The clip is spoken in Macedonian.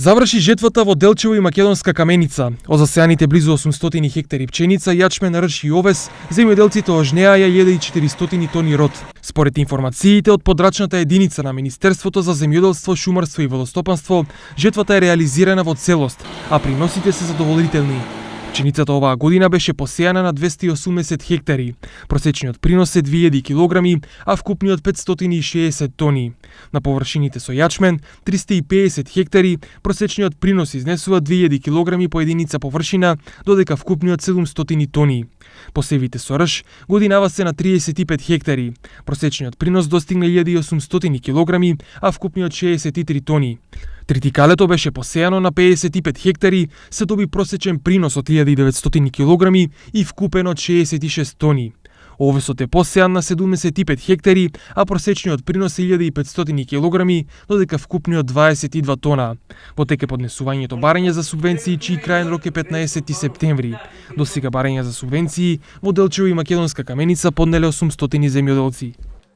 Заврши жетвата во Делчево и Македонска каменица. Од засеаните близу 800 хектари пченица, јачмен, рж и овес, земјоделците ожнеа ја 1400 тони род. Според информациите од подрачната единица на Министерството за земјоделство, шумарство и водостопанство, жетвата е реализирана во целост, а приносите се задоволителни. Пченицата оваа година беше посејана на 280 хектари. Просечниот принос е 2000 килограми, а вкупниот 560 тони. На површините со јачмен 350 хектари, просечниот принос изнесува 2000 килограми по единица површина, додека вкупниот 700 тони. Посевите со рж годинава се на 35 хектари. Просечниот принос достигна 1800 килограми, а вкупниот 63 тони. Тритикалето беше посејано на 55 хектари, се доби просечен принос од 1900 килограми и вкупен од 66 тони. Овесот е посејан на 75 хектари, а просечниот принос е 1500 килограми, додека вкупниот 22 тона. Потеке поднесувањето барање за субвенции, чиј крајен рок е 15 септември. До сега барање за субвенции во Делчево и Македонска каменица поднеле 800 земјоделци.